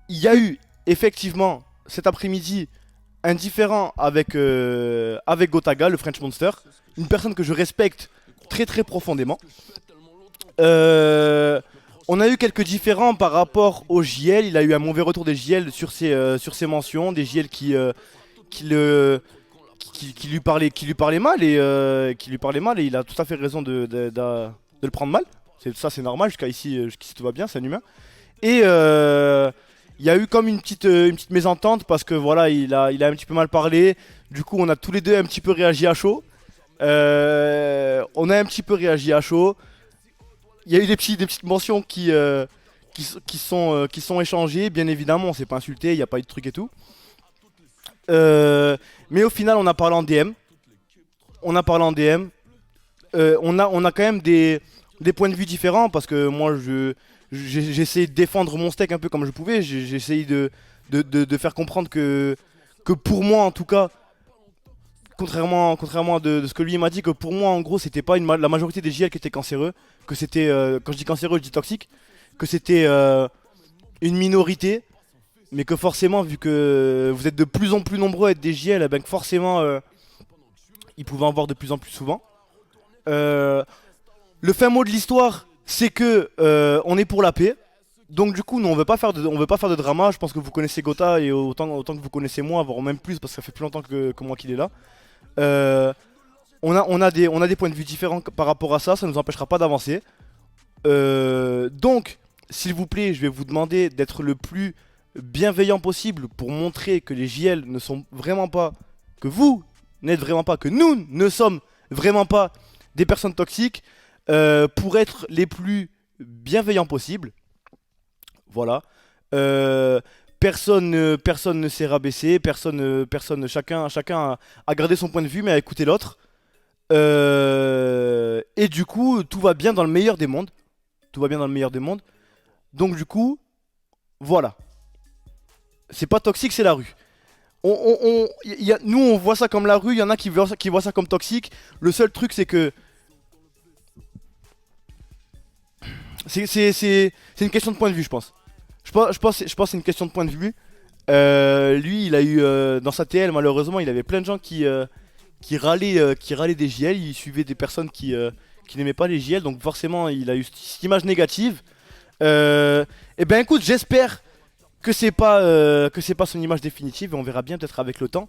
Il y a eu effectivement cet après-midi un différend avec Gotaga, le French Monster, une personne que je respecte très très profondément. Euh, on a eu quelques différends par rapport au JL. Il a eu un mauvais retour des JL sur ses mentions, des JL qui, le, qui lui parlaient mal qui lui parlaient mal et il a tout à fait raison de le prendre mal. Ça c'est normal, jusqu'ici tout va bien, c'est un humain. Et il y a eu comme une petite mésentente parce que voilà, il a un petit peu mal parlé. Du coup, on a tous les deux un petit peu réagi à chaud. On a un petit peu réagi à chaud. Il y a eu des petites mentions qui sont échangées. Bien évidemment, on s'est pas insulté, il n'y a pas eu de truc et tout. Mais au final, on a parlé en DM. On a parlé en DM. On a quand même des points de vue différents parce que moi, j'ai essayé de défendre mon steak un peu comme je pouvais. J'ai essayé de faire comprendre que pour moi, en tout cas, contrairement à de ce que lui m'a dit, que pour moi, en gros, c'était pas la majorité des JL qui étaient cancéreux. Que c'était, quand je dis cancéreux, je dis toxique. Que c'était une minorité. Mais que forcément, vu que vous êtes de plus en plus nombreux à être des JL, eh ben que forcément, ils pouvaient en voir de plus en plus souvent. Euh, le fin mot de l'histoire, c'est que on est pour la paix. Donc du coup, nous, on veut pas faire de drama. Je pense que vous connaissez Gotha et autant que vous connaissez moi, voire même plus, parce que ça fait plus longtemps que moi qu'il est là. Euh, on a des points de vue différents par rapport à ça. Ça ne nous empêchera pas d'avancer. Donc, s'il vous plaît, je vais vous demander d'être le plus bienveillant possible pour montrer que les JL ne sont vraiment pas, que vous n'êtes vraiment pas, que nous ne sommes vraiment pas des personnes toxiques, pour être les plus bienveillants possibles. Voilà. Euh, personne ne s'est rabaissé, chacun a gardé son point de vue, mais a écouté l'autre. Et du coup, tout va bien dans le meilleur des mondes. Tout va bien dans le meilleur des mondes. Donc du coup, voilà. C'est pas toxique, c'est la rue. Nous, on voit ça comme la rue, il y en a qui voient ça comme toxique. Le seul truc, c'est que c'est une question de point de vue, je pense. Je pense que c'est une question de point de vue. Lui, il a eu dans sa TL, malheureusement, il avait plein de gens qui râlaient des JL. Il suivait des personnes qui n'aimaient pas les JL, donc forcément, il a eu cette image négative. Et ben écoute, j'espère que c'est pas son image définitive et on verra bien peut-être avec le temps.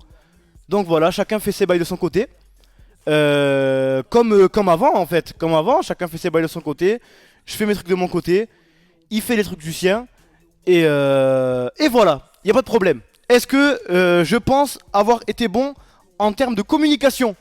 Donc voilà, chacun fait ses bails de son côté. Comme avant en fait, comme avant, chacun fait ses bails de son côté. Je fais mes trucs de mon côté, il fait les trucs du sien. Et voilà, il n'y a pas de problème. Est-ce que je pense avoir été bon en termes de communication?